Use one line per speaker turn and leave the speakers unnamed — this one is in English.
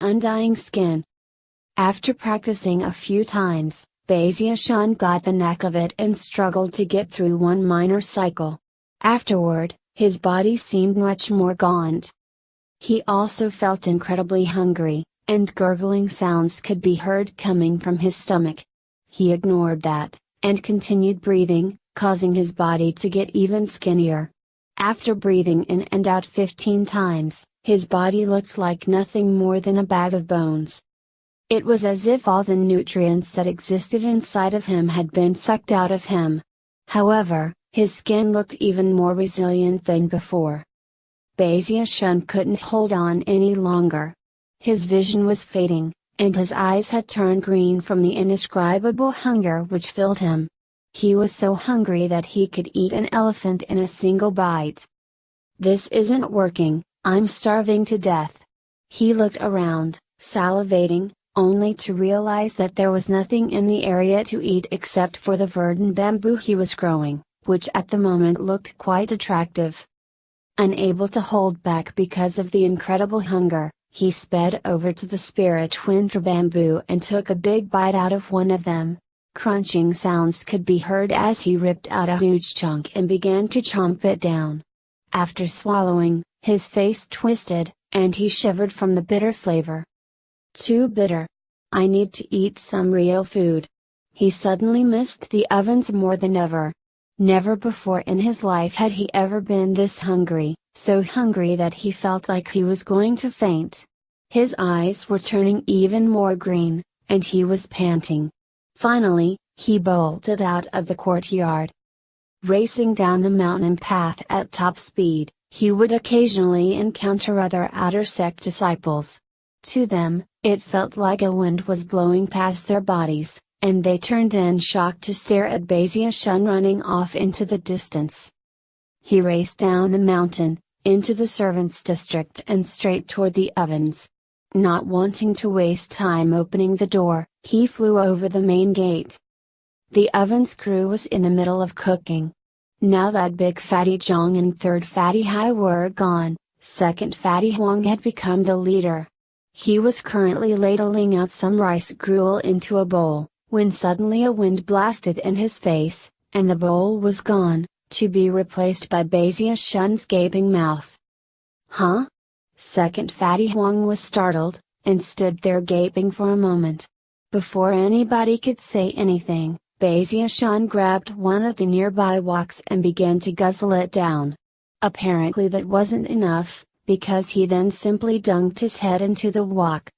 undying skin. After practicing a few times, Baziashan got the knack of it and struggled to get through one minor cycle. Afterward, his body seemed much more gaunt. He also felt incredibly hungry, and gurgling sounds could be heard coming from his stomach. He ignored that, and continued breathing, causing his body to get even skinnier. After breathing in and out 15 times, his body looked like nothing more than a bag of bones. It was as if all the nutrients that existed inside of him had been sucked out of him. However, his skin looked even more resilient than before. Baziashan couldn't hold on any longer. His vision was fading, and his eyes had turned green from the indescribable hunger which filled him. He was so hungry that he could eat an elephant in a single bite. This isn't working, I'm starving to death. He looked around, salivating, only to realize that there was nothing in the area to eat except for the verdant bamboo he was growing, which at the moment looked quite attractive. Unable to hold back because of the incredible hunger, he sped over to the Spiritwinter bamboo and took a big bite out of one of them. Crunching sounds could be heard as he ripped out a huge chunk and began to chomp it down. After swallowing, his face twisted, and he shivered from the bitter flavor. Too bitter. I need to eat some real food. He suddenly missed the ovens more than ever. Never before in his life had he ever been this hungry, so hungry that he felt like he was going to faint. His eyes were turning even more green, and he was panting. Finally, he bolted out of the courtyard. Racing down the mountain path at top speed, he would occasionally encounter other outer sect disciples. To them, it felt like a wind was blowing past their bodies, and they turned in shock to stare at Baziashan running off into the distance. He raced down the mountain, into the servants' district and straight toward the ovens. Not wanting to waste time opening the door, he flew over the main gate. The oven's crew was in the middle of cooking. Now that Big Fatty Zhang and Third Fatty Hai were gone, Second Fatty Huang had become the leader. He was currently ladling out some rice gruel into a bowl, when suddenly a wind blasted in his face, and the bowl was gone, to be replaced by Baziashan's gaping mouth. Huh? Second Fatty Huang was startled, and stood there gaping for a moment. Before anybody could say anything, Baziashan grabbed one of the nearby woks and began to guzzle it down. Apparently that wasn't enough, because he then simply dunked his head into the wok.